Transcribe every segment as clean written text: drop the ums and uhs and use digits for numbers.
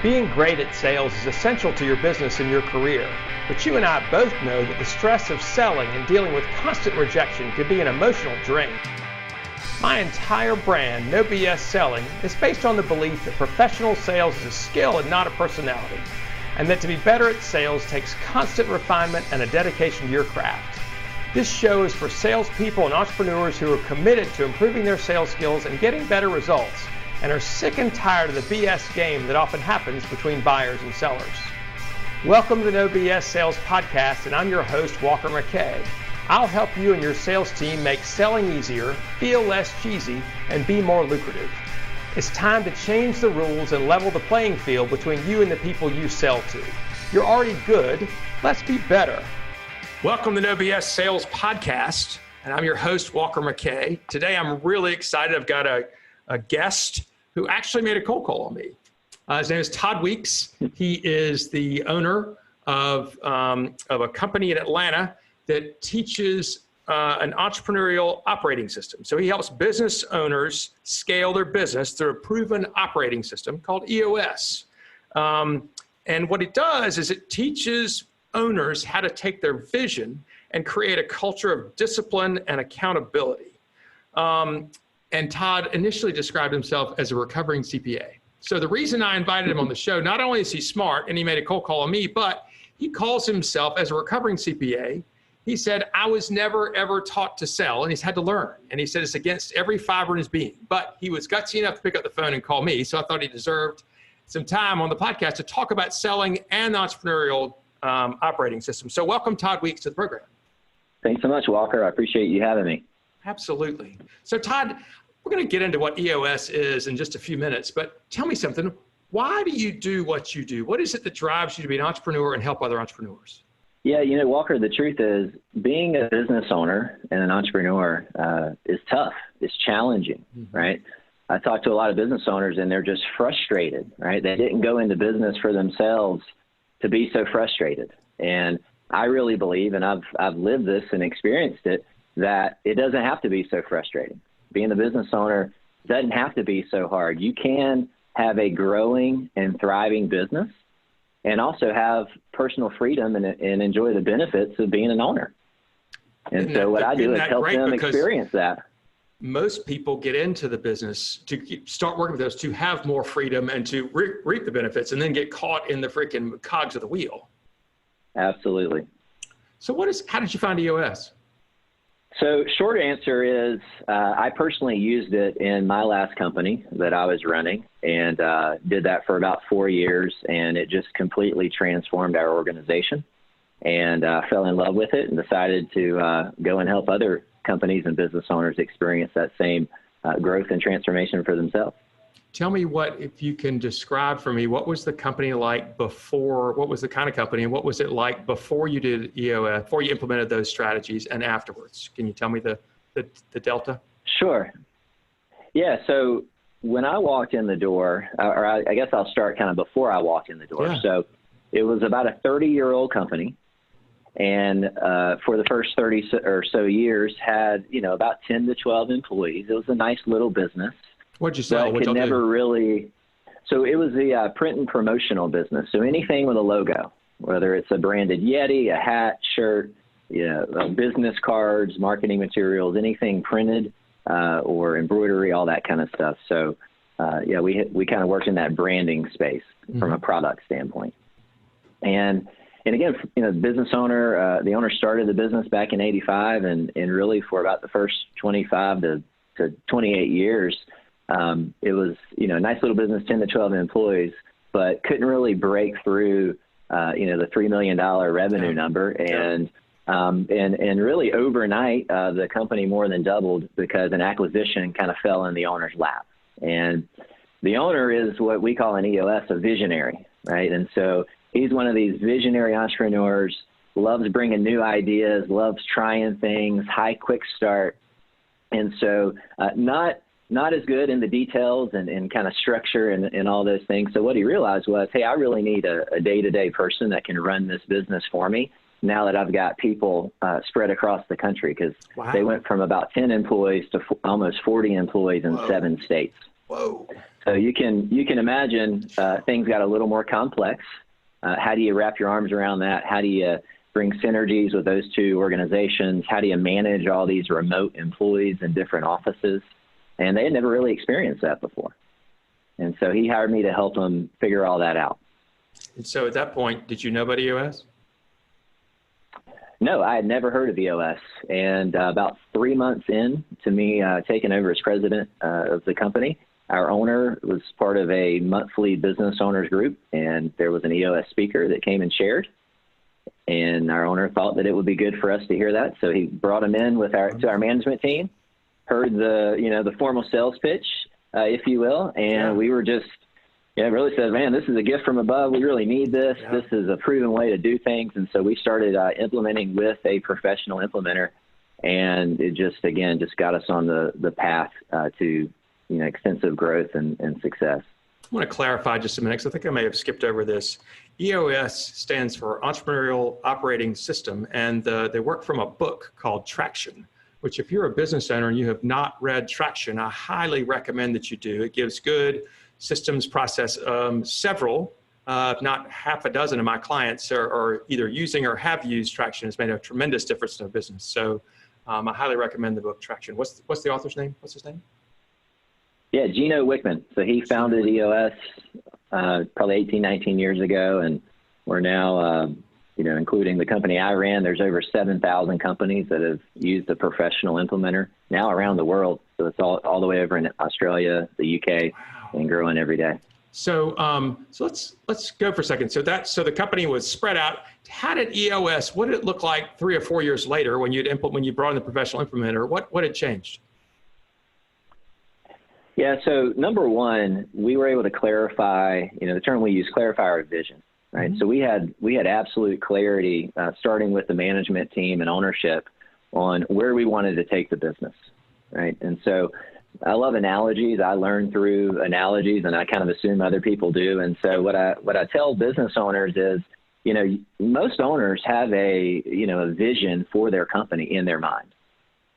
Being great at sales is essential to your business and your career, but you and I both know that the stress of selling and dealing with constant rejection can be an emotional drain. My entire brand, No BS Selling, is based on the belief that professional sales is a skill and not a personality, and that to be better at sales takes constant refinement and a dedication to your craft. This show is for salespeople and entrepreneurs who are committed to improving their sales skills and getting better results, and are sick and tired of the BS game that often happens between buyers and sellers. Welcome to the No BS Sales Podcast, and I'm your host, Walker McKay. I'll help you and your sales team make selling easier, feel less cheesy, and be more lucrative. It's time to change the rules and level the playing field between you and the people you sell to. You're already good, let's be better. Welcome to the No BS Sales Podcast, and I'm your host, Walker McKay. Today I'm really excited. I've got a guest who actually made a cold call on me. His name is Todd Weeks. He is the owner of a company in Atlanta that teaches an entrepreneurial operating system. So he helps business owners scale their business through a proven operating system called EOS. And what it does is it teaches owners how to take their vision and create a culture of discipline and accountability. And Todd initially described himself as a recovering CPA. So the reason I invited him on the show, not only is he smart and he made a cold call on me, but he calls himself as a recovering CPA. He said, I was never, ever taught to sell, and he's had to learn. And he said it's against every fiber in his being. But he was gutsy enough to pick up the phone and call me. So I thought he deserved some time on the podcast to talk about selling and entrepreneurial operating system. So welcome, Todd Weeks, to the program. Thanks so much, Walker. I appreciate you having me. Absolutely. So Todd, we're going to get into what EOS is in just a few minutes, but tell me something. Why do you do what you do? What is it that drives you to be an entrepreneur and help other entrepreneurs? Yeah, Walker, the truth is being a business owner and an entrepreneur is tough. It's challenging, right? I talk to a lot of business owners and they're just frustrated, right? They didn't go into business for themselves to be so frustrated. And I really believe, and I've lived this and experienced it, that it doesn't have to be so frustrating. Being a business owner doesn't have to be so hard. You can have a growing and thriving business and also have personal freedom and enjoy the benefits of being an owner. And so what I do is help them experience that. Most people get into the business to start working with us to have more freedom and to reap the benefits, and then get caught in the freaking cogs of the wheel. Absolutely. So how did you find EOS? So short answer is I personally used it in my last company that I was running and did that for about 4 years, and it just completely transformed our organization, and fell in love with it and decided to go and help other companies and business owners experience that same growth and transformation for themselves. Tell me if you can describe for me, what was the company like before, what was the kind of company, and what was it like before you did EOS, before you implemented those strategies, and afterwards? Can you tell me the delta? Sure. Yeah, so when I walked in the door, or I guess I'll start kind of before I walked in the door. Yeah. So it was about a 30-year-old company, and for the first 30 or so years had, about 10 to 12 employees. It was a nice little business. What'd you sell? So it was the print and promotional business. So anything with a logo, whether it's a branded Yeti, a hat, shirt, business cards, marketing materials, anything printed or embroidery, all that kind of stuff. So we kind of worked in that branding space from a product standpoint. And again, the business owner, the owner started the business back in '85, and really for about the first 25 to 28 years, it was, a nice little business, 10 to 12 employees, but couldn't really break through, the $3 million revenue number. And really overnight, the company more than doubled because an acquisition kind of fell in the owner's lap. And the owner is what we call in EOS a visionary, right? And so he's one of these visionary entrepreneurs, loves bringing new ideas, loves trying things, high quick start. And so not as good in the details and kind of structure and all those things. So what he realized was, hey, I really need a day-to-day person that can run this business for me now that I've got people spread across the country, because they went from about 10 employees to almost 40 employees in 7 states. Whoa. So you can imagine things got a little more complex. How do you wrap your arms around that? How do you bring synergies with those two organizations? How do you manage all these remote employees in different offices? And they had never really experienced that before. And so he hired me to help him figure all that out. And so at that point, did you know about EOS? No, I had never heard of EOS. And about 3 months in to me taking over as president of the company, our owner was part of a monthly business owners group, and there was an EOS speaker that came and shared. And our owner thought that it would be good for us to hear that. So he brought him in to our management team, heard the formal sales pitch, if you will. And we were just, really said, man, this is a gift from above. We really need this. Yeah. This is a proven way to do things. And so we started implementing with a professional implementer. And it just got us on the path to, extensive growth and success. I want to clarify just a minute, because I think I may have skipped over this. EOS stands for Entrepreneurial Operating System, and they work from a book called Traction, which if you're a business owner and you have not read Traction, I highly recommend that you do. It gives good systems process. Several, if not half a dozen of my clients are either using or have used Traction. It's made a tremendous difference in their business. So I highly recommend the book Traction. What's the author's name? What's his name? Yeah, Gino Wickman. So he founded EOS probably 18, 19 years ago, and we're now, including the company I ran, there's over 7,000 companies that have used a professional implementer now around the world. So it's all the way over in Australia, the UK, and growing every day. So let's go for a second. So the company was spread out. How did EOS? What did it look like 3 or 4 years later when you brought in the professional implementer? What had changed? Yeah. So number one, we were able to clarify. The term we use, clarify our vision. Right. Mm-hmm. So we had absolute clarity, starting with the management team and ownership, on where we wanted to take the business. Right. And so I love analogies. I learn through analogies, and I kind of assume other people do. And so what I tell business owners is, most owners have a vision for their company in their mind,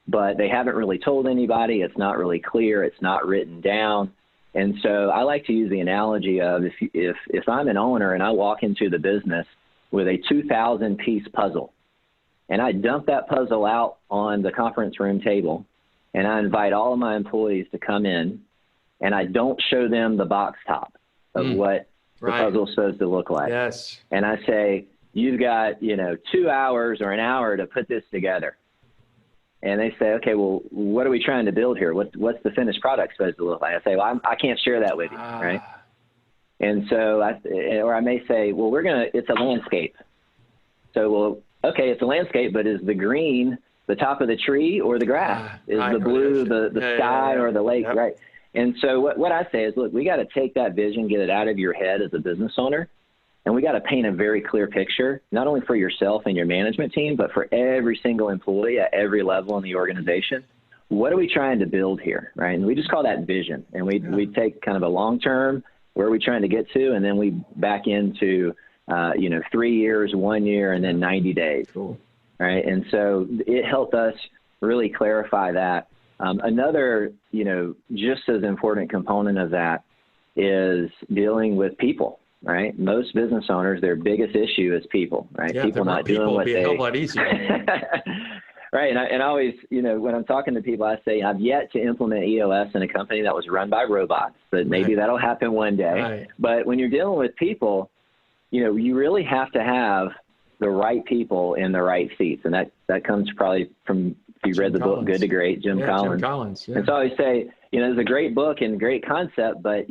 but they haven't really told anybody. It's not really clear. It's not written down. And so I like to use the analogy of if I'm an owner and I walk into the business with a 2,000-piece puzzle, and I dump that puzzle out on the conference room table, and I invite all of my employees to come in, and I don't show them the box top of what the puzzle's supposed to look like. Yes. And I say, you've got 2 hours or an hour to put this together. And they say, okay, well, what are we trying to build here? What's the finished product supposed to look like? I say, well, I can't share that with you, right? And so I may say, well, it's a landscape. So, well, okay, it's a landscape, but is the green the top of the tree or the grass? Is the blue the sky or the lake, right? And so what I say is, look, we got to take that vision, get it out of your head as a business owner, and we got to paint a very clear picture, not only for yourself and your management team, but for every single employee at every level in the organization. What are we trying to build here, right? And we just call that vision. And we take kind of a long-term, where are we trying to get to, and then we back into, 3 years, 1 year, and then 90 days. Cool. Right. And so it helped us really clarify that. Another, just as important component of that is dealing with people. Right. Most business owners, their biggest issue is people. Right. Yeah, people not doing what they. It'd be a hell of a lot easier. Right. And I always, when I'm talking to people, I say I've yet to implement EOS in a company that was run by robots, but maybe that'll happen one day. Right. But when you're dealing with people, you really have to have the right people in the right seats. And that comes probably from, if you read the book, Good to Great, Jim Collins. Jim Collins, yeah. And so I always say, it's a great book and great concept, but,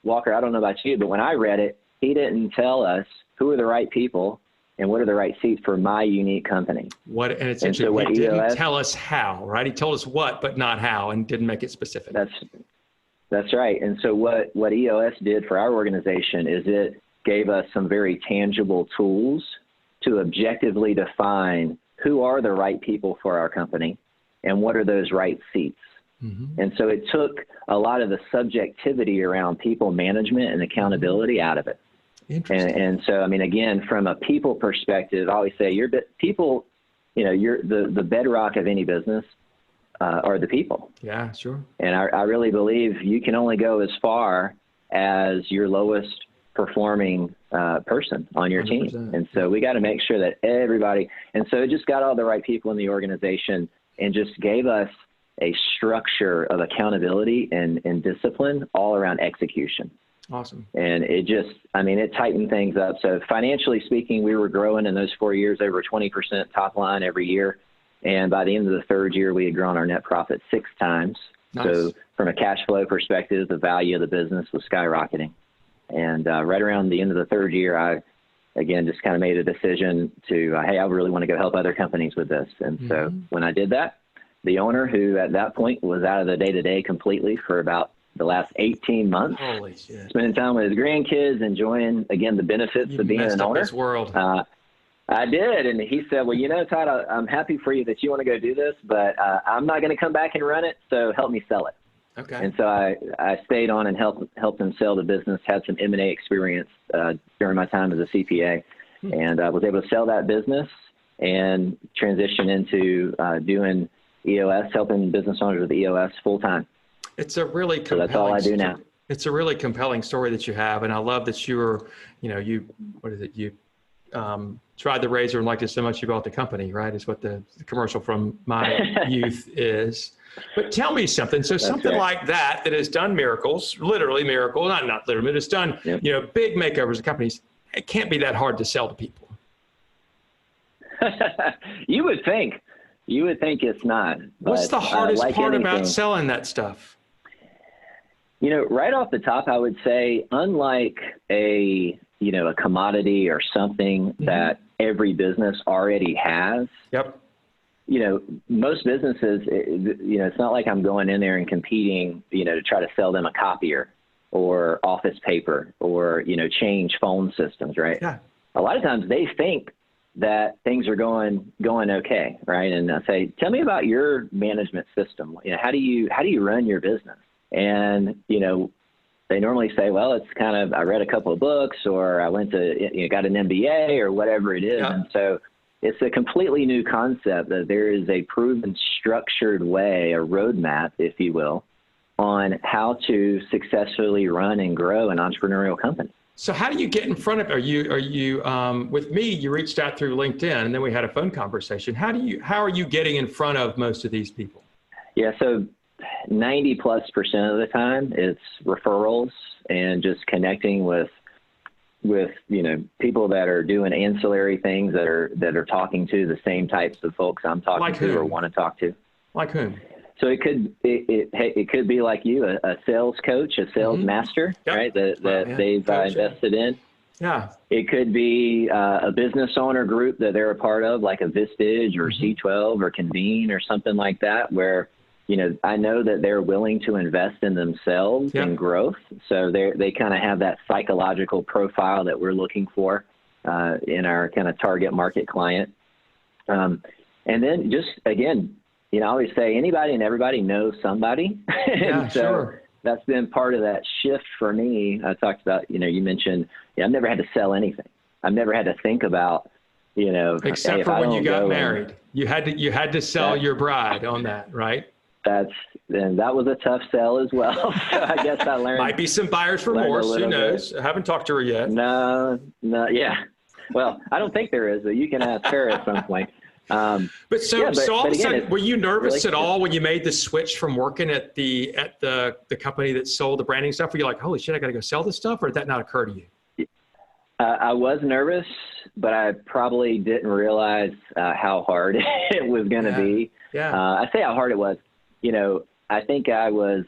Walker, I don't know about you, but when I read it, he didn't tell us who are the right people and what are the right seats for my unique company. And it's interesting. He didn't tell us how, right? He told us what, but not how, and didn't make it specific. That's right. And so what EOS did for our organization is it gave us some very tangible tools to objectively define who are the right people for our company and what are those right seats. Mm-hmm. And so it took a lot of the subjectivity around people management and accountability out of it. Interesting. And so, again, from a people perspective, I always say people, you're the bedrock of any business are the people. Yeah, sure. And I really believe you can only go as far as your lowest performing person on your 100%. team. And so we got to make sure that everybody, and so it just got all the right people in the organization and just gave us a structure of accountability and discipline all around execution. Awesome. And it just, I mean, it tightened things up. So financially speaking, we were growing in those 4 years over 20% top line every year. And by the end of the third year, we had grown our net profit 6 times. Nice. So from a cash flow perspective, the value of the business was skyrocketing. And right around the end of the third year, I, again, just kind of made a decision to, hey, I really want to go help other companies with this. And so when I did that, the owner, who at that point was out of the day-to-day completely for about the last 18 months, Holy shit. spending time with his grandkids, enjoying, again, the benefits of being an owner. This world. I did. And he said, well, you know, Todd, I'm happy for you that you want to go do this, but I'm not going to come back and run it. So help me sell it. Okay. And so I stayed on and helped him sell the business, had some M&A experience during my time as a CPA, and I was able to sell that business and transition into doing EOS, helping business owners with EOS full time. It's a really compelling. So that's all I do now. It's a really compelling story that you have, and I love that you were, you tried the razor and liked it so much you bought the company, right? Is what the commercial from my youth is. But tell me something. So something like that has done miracles, literally miracles, not literally, but it's done, big makeovers of companies. It can't be that hard to sell to people. You would think it's not. What's the hardest part anything about selling that stuff? Right off the top, I would say, unlike a commodity or something that every business already has. Yep. Most businesses, it's not like I'm going in there and competing, to try to sell them a copier or office paper or, change phone systems, right? Yeah. A lot of times they think that things are going okay, right? And I say, tell me about your management system. How do you run your business? And, they normally say, well, it's kind of, I read a couple of books, or I went to, got an MBA or whatever it is. Yeah. And so it's a completely new concept that there is a proven structured way, a roadmap, if you will, on how to successfully run and grow an entrepreneurial company. So how do you get in front of, are you with me, you reached out through LinkedIn and then we had a phone conversation. How are you getting in front of most of these people? Yeah. So 90+% of the time it's referrals and just connecting with people that are doing ancillary things that are talking to the same types of folks I'm talking to or want to talk to. Like whom? So it could be like you, a sales coach, a sales master, right? That they've invested in. Yeah. It could be a business owner group that they're a part of, like a Vistage or C12 or Convene or something like that, where I know that they're willing to invest in themselves and growth. So they kind of have that psychological profile that we're looking for in our kind of target market client. And then just, again, I always say anybody and everybody knows somebody. Yeah, and so sure. That's been part of that shift for me. I talked about, you mentioned, I've never had to sell anything. I've never had to think about, except hey, for when you got married, you had to sell your bride on that, right? And that was a tough sell as well. So I guess I learned. Might be some buyer's remorse. Who knows? I haven't talked to her yet. No. Yeah. Well, I don't think there is, but you can ask her at some point. But all of a sudden, were you nervous at all when you made the switch from working at the company that sold the branding stuff? Were you like, holy shit, I got to go sell this stuff? Or did that not occur to you? I was nervous, but I probably didn't realize how hard it was going to be. Yeah. I say how hard it was. I think I was,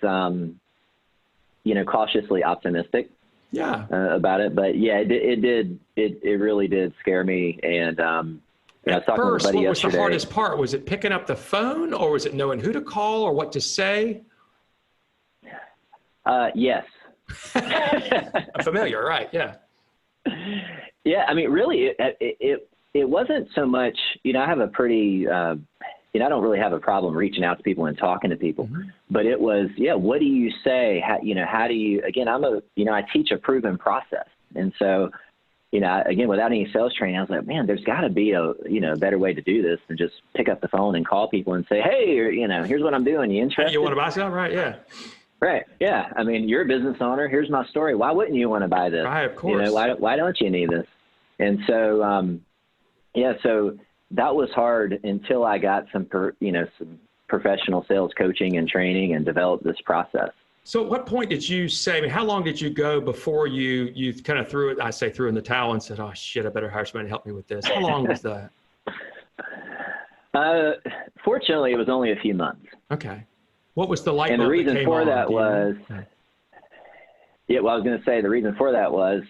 cautiously optimistic. Yeah. About it, but yeah, it really did scare me. And I was talking first, to a buddy what was yesterday. the hardest part? Was it picking up the phone, or was it knowing who to call or what to say? Yes. I'm familiar, right? Yeah. Yeah, I mean, really, it wasn't so much. I have a pretty. I don't really have a problem reaching out to people and talking to people, but it was, what do you say? How do you, again, I teach a proven process. And so, again, without any sales training, I was like, man, there's got to be a better way to do this than just pick up the phone and call people and say, hey, here's what I'm doing. You interested? Hey, you want to buy something? Right. Yeah. Right. Yeah. I mean, you're a business owner. Here's my story. Why wouldn't you want to buy this? Right. Of course. Why don't you need this? And so, so that was hard until I got some professional sales coaching and training and developed this process. So at what point did you say, I mean, how long did you go before you kind of threw in the towel and said, oh shit, I better hire somebody to help me with this? How long was that? Fortunately, it was only a few months. Okay. What was the light bulb? And the reason for that was, I was going to say the reason for that was,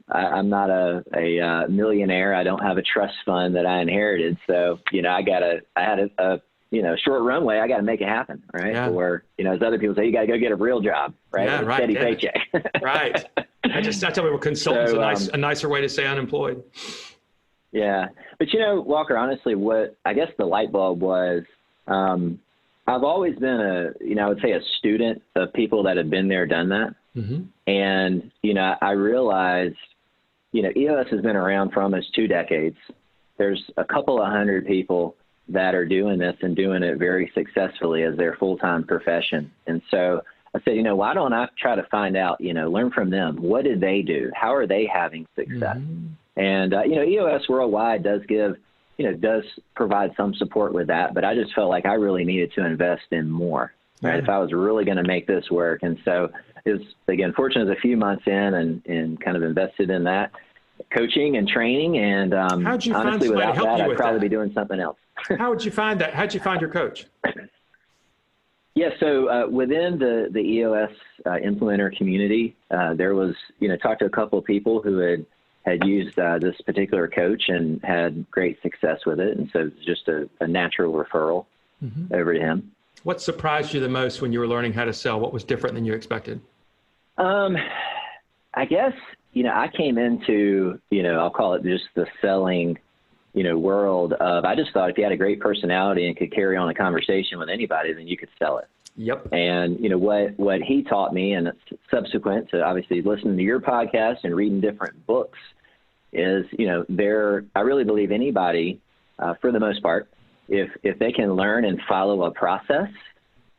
I'm not a millionaire. I don't have a trust fund that I inherited. So, I had a short runway. I got to make it happen. Right. Yeah. Or, as other people say, you got to go get a real job, right? Yeah, right. Steady paycheck. Right. I tell people consultants a nicer way to say unemployed. Yeah. But, Walker, honestly, what I guess the light bulb was, I've always been I would say a student of people that have been there, done that. Mm-hmm. And, I realized, EOS has been around for almost 2 decades. There's a couple of hundred people that are doing this and doing it very successfully as their full-time profession. And so I said, why don't I try to find out, learn from them. What did they do? How are they having success? Mm-hmm. And, EOS Worldwide does provide some support with that, but I just felt like I really needed to invest in more, right? If I was really going to make this work. And so it was, again, fortunate as a few months in and kind of invested in that coaching and training. And how'd you honestly, find without that, I'd probably that? be doing something else. How would you find that? How'd you find your coach? Yeah, so within the EOS implementer community, there was, talked to a couple of people who had used this particular coach and had great success with it. And so it's just a natural referral over to him. What surprised you the most when you were learning how to sell? What was different than you expected? I guess, I came into, I'll call it just the selling, world of, I just thought if you had a great personality and could carry on a conversation with anybody, then you could sell it. Yep. And, what he taught me, and it's subsequent to obviously listening to your podcast and reading different books, is, I really believe anybody, for the most part, if they can learn and follow a process,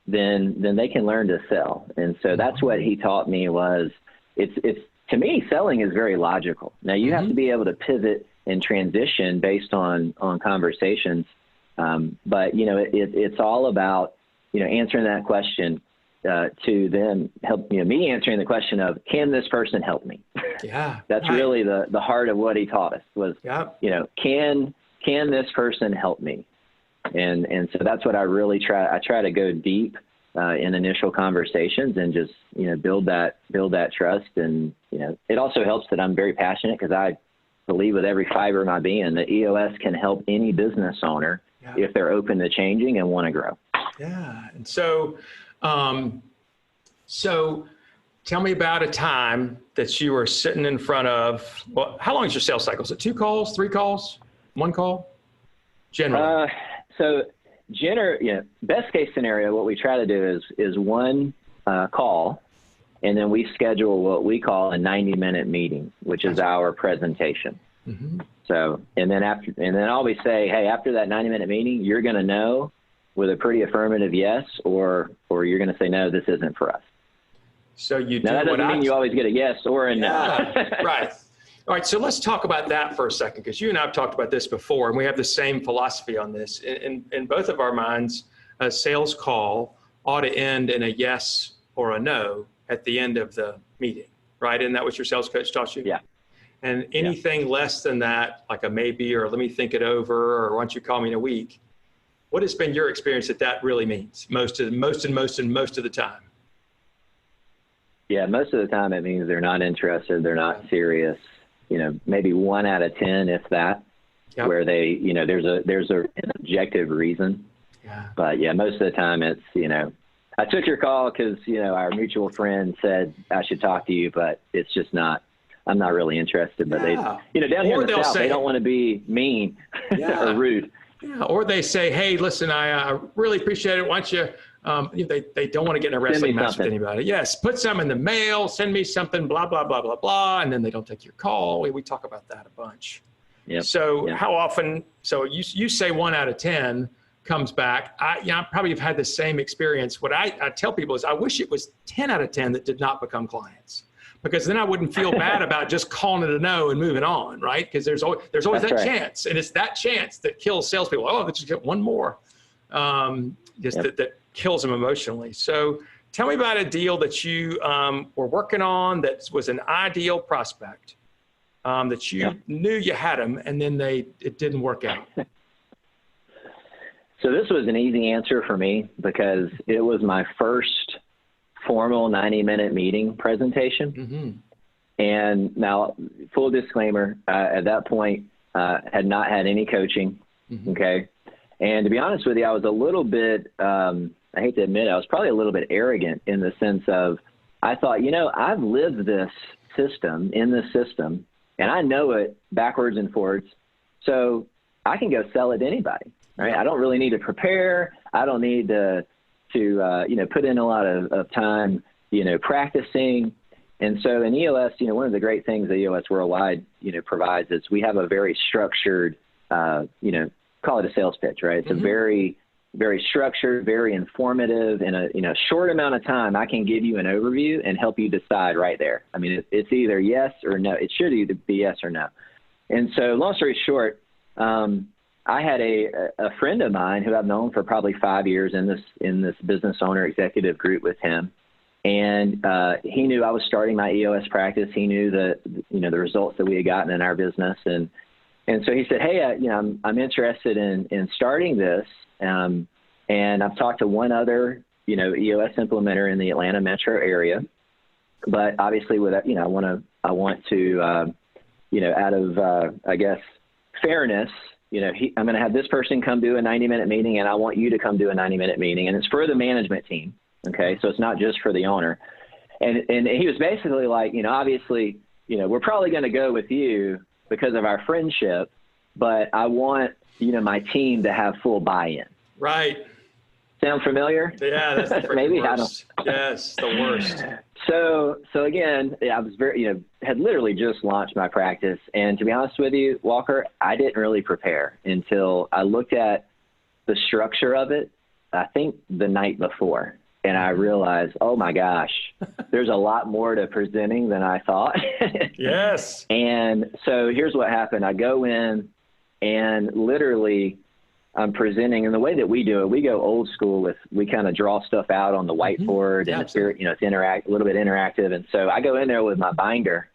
then they can learn to sell. And so that's what he taught me was it's to me, selling is very logical. Now you have to be able to pivot and transition based on conversations. But, it's all about, answering that question to then help, me answering the question of, can this person help me? Yeah. That's right. Really the heart of what he taught us was, can this person help me? And so that's what I really try. I try to go deep in initial conversations and just, build that trust. And, it also helps that I'm very passionate because I believe with every fiber of my being that EOS can help any business owner if they're open to changing and want to grow. Yeah. And so, so tell me about a time that you were sitting in front of, well, how long is your sales cycle? Is it 2 calls, 3 calls, 1 call? Generally. Best case scenario, what we try to do is 1 call, and then we schedule what we call a 90-minute meeting, which is our presentation. Mm-hmm. So, and then I always say, hey, after that 90-minute meeting, you're going to know with a pretty affirmative yes, or you're going to say, no, this isn't for us. So you do. Now, that doesn't mean you always get a yes or a no. Right. All right. So let's talk about that for a second, because you and I have talked about this before, and we have the same philosophy on this. In both of our minds, a sales call ought to end in a yes or a no at the end of the meeting, right? Isn't that what your sales coach taught you? Yeah. And anything less than that, like a maybe, or let me think it over, or why don't you call me in a week? What has been your experience that really means most of the time? Yeah, most of the time it means they're not interested, they're not serious. Maybe 1 out of 10, if that, where they, there's an objective reason. Yeah. But yeah, most of the time it's, I took your call because, our mutual friend said I should talk to you, but it's just not. I'm not really interested. But they, down here in the South, they don't want to be mean or rude. Yeah. Or they say, hey, listen, I really appreciate it. Why don't you They don't want to get in a wrestling match with anybody. Yes, put some in the mail, send me something, blah, blah, blah, blah, blah, and then they don't take your call. We talk about that a bunch. Yep. So how often, so you say 1 out of 10 comes back. I probably have had the same experience. What I tell people is I wish it was 10 out of 10 that did not become clients, because then I wouldn't feel bad about just calling it a no and moving on, right? Because there's always that chance, and it's that chance that kills salespeople. Oh, let's just get one more. That kills them emotionally. So tell me about a deal that you were working on that was an ideal prospect, that you knew you had them, and then it didn't work out. So this was an easy answer for me because it was my first formal 90-minute meeting presentation. Mm-hmm. And now, full disclaimer, at that point, had not had any coaching. Mm-hmm. Okay. And to be honest with you, I was a little bit, I hate to admit it, I was probably a little bit arrogant in the sense of, I thought, I've lived this system, and I know it backwards and forwards. So I can go sell it to anybody, right? I don't really need to prepare. I don't need to put in a lot of time, practicing. And so in EOS, one of the great things that EOS Worldwide, provides is we have a very structured, call it a sales pitch, right? It's a very, very structured, very informative. In a short amount of time, I can give you an overview and help you decide right there. I mean, it's either yes or no. It should either be yes or no. And so long story short, I had a friend of mine who I've known for probably 5 years in this business owner executive group with him. And he knew I was starting my EOS practice. He knew the results that we had gotten in our business. And so he said, hey, I'm interested in starting this. And I've talked to one other, EOS implementer in the Atlanta metro area. But obviously with that, I want to, out of, I guess, fairness, I'm going to have this person come do a 90-minute meeting, and I want you to come do a 90-minute meeting. And it's for the management team. Okay. So it's not just for the owner. And he was basically like, obviously, we're probably going to go with you because of our friendship, but I want, my team to have full buy-in. Right. Sound familiar? Yeah, that's the maybe worst. Yes, the worst. So again, I was very, had literally just launched my practice. And to be honest with you, Walker, I didn't really prepare until I looked at the structure of it, I think the night before. And I realized, oh my gosh, there's a lot more to presenting than I thought. Yes. And so here's what happened. I go in and literally I'm presenting, and the way that we do it, we go old school we kind of draw stuff out on the whiteboard, and it's a little bit interactive. And so I go in there with my binder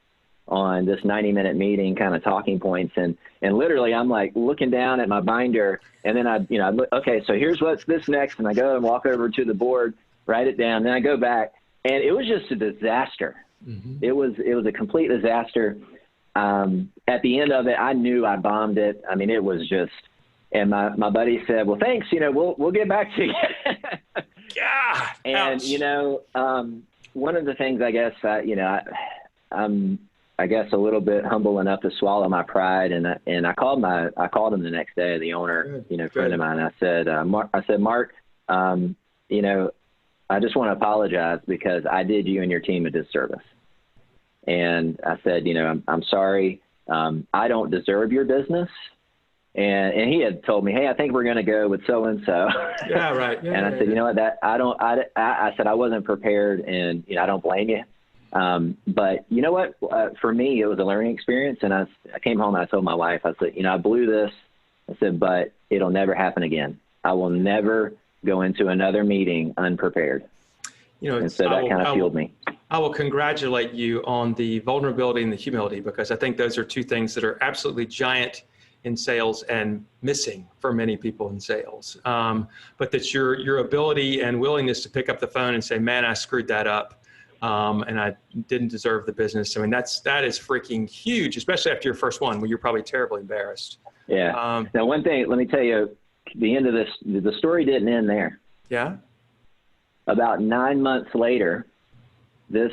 on this 90-minute meeting, kind of talking points. And literally I'm like looking down at my binder, and then I look, okay, so here's what's this next. And I go and walk over to the board, write it down. Then I go back, and it was just a disaster. Mm-hmm. It was a complete disaster. At the end of it, I knew I bombed it. I mean, it was just, and my buddy said, well, thanks, we'll get back to you. God, and, one of the things, I guess, I'm, I guess, a little bit humble enough to swallow my pride. And I called him the next day, the owner, friend of mine. I said, Mark, I just want to apologize because I did you and your team a disservice. And I said, I'm sorry. I don't deserve your business. And he had told me, hey, I think we're going to go with so-and-so. Yeah, right. Yeah, and I said, you know what, I said, I wasn't prepared, and, I don't blame you. But you know what, for me, it was a learning experience. And I came home and I told my wife, I said, I blew this. I said, but it'll never happen again. I will never go into another meeting unprepared. And so that kind of fueled me. I will congratulate you on the vulnerability and the humility, because I think those are two things that are absolutely giant in sales and missing for many people in sales. But that your ability and willingness to pick up the phone and say, man, I screwed that up. And I didn't deserve the business. I mean, that is freaking huge, especially after your first one where you're probably terribly embarrassed. Yeah. Now, one thing, let me tell you, the end of this, the story didn't end there. Yeah. About 9 months later, this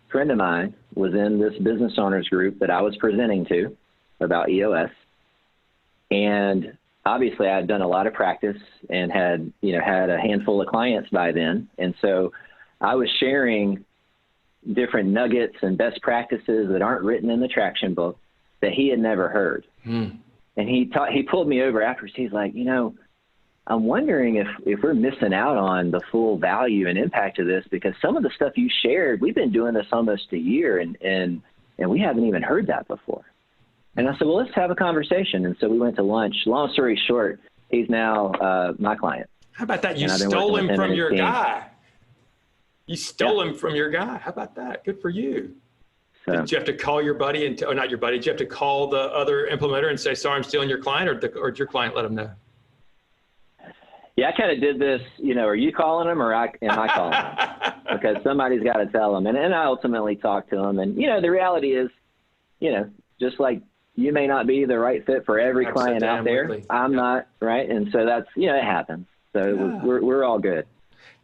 friend of mine was in this business owners group that I was presenting to about EOS. And obviously I had done a lot of practice and had a handful of clients by then. And so I was sharing different nuggets and best practices that aren't written in the traction book that he had never heard. And he pulled me over afterwards. He's like, I'm wondering if we're missing out on the full value and impact of this, because some of the stuff you shared, we've been doing this almost a year and we haven't even heard that before. And I said, well, let's have a conversation. And so we went to lunch. Long story short, he's now my client. How about that? You stole him from your guy. You stole him from your guy. How about that? Good for you. So, did you have to call your buddy or not your buddy? Did you have to call the other implementer and say, sorry, I'm stealing your client, or did your client let him know? Yeah, I kind of did this, are you calling him or am I calling him? Because somebody's got to tell him. And I ultimately talked to him. And, the reality is, just like you may not be the right fit for every client out there, I'm not, right? And so that's, it happens. So we're all good.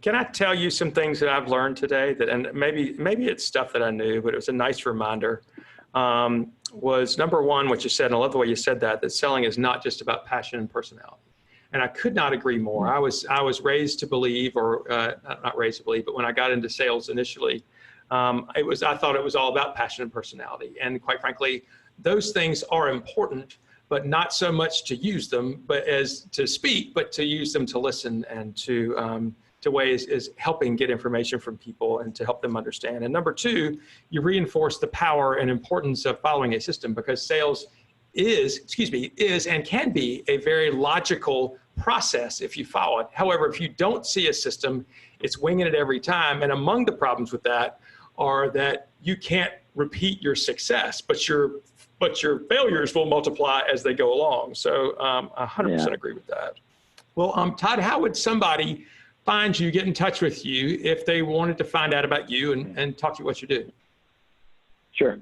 Can I tell you some things that I've learned today and maybe it's stuff that I knew, but it was a nice reminder, was number one, what you said, and I love the way you said that selling is not just about passion and personality. And I could not agree more. I was raised to believe, or not raised to believe, but when I got into sales initially, I thought it was all about passion and personality. And quite frankly, those things are important, but not so much to use them, but as to speak, but to use them to listen and to ways is helping get information from people and to help them understand. And number two, you reinforce the power and importance of following a system, because sales is and can be a very logical process if you follow it. However, if you don't see a system, it's winging it every time. And among the problems with that are that you can't repeat your success, but your failures will multiply as they go along. So 100% agree with that. Well, Todd, how would somebody find you, get in touch with you if they wanted to find out about you and talk to you what you do? Sure.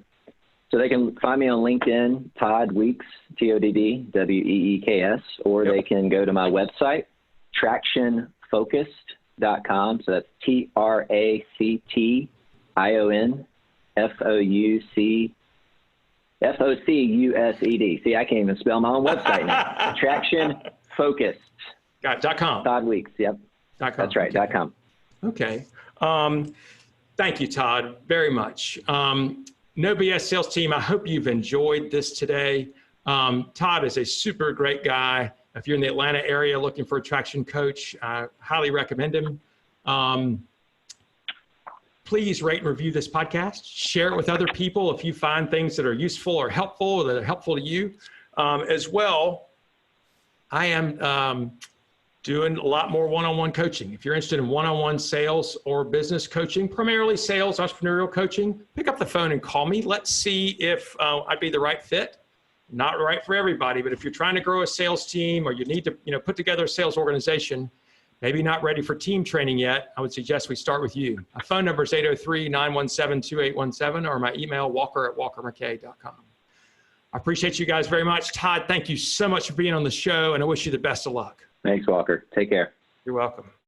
So they can find me on LinkedIn, Todd Weeks, TODD, WEEKS, or they can go to my website, tractionfocused.com. So that's TRACTIONFOCUSED. See, I can't even spell my own website now. Tractionfocused. Got it. .com. Todd Weeks. Yep. .com. That's right. Okay. .com. Okay. Thank you, Todd, very much. No BS Sales Team, I hope you've enjoyed this today. Todd is a super great guy. If you're in the Atlanta area looking for a traction coach, I highly recommend him. Please rate and review this podcast. Share it with other people if you find things that are useful or helpful, that are helpful to you. As well, I am doing a lot more one-on-one coaching. If you're interested in one-on-one sales or business coaching, primarily sales, entrepreneurial coaching, pick up the phone and call me. Let's see if I'd be the right fit. Not right for everybody, but if you're trying to grow a sales team or you need to put together a sales organization, maybe not ready for team training yet, I would suggest we start with you. My phone number is 803-917-2817 or my email, walker@walkermckay.com. I appreciate you guys very much. Todd, thank you so much for being on the show, and I wish you the best of luck. Thanks, Walker. Take care. You're welcome.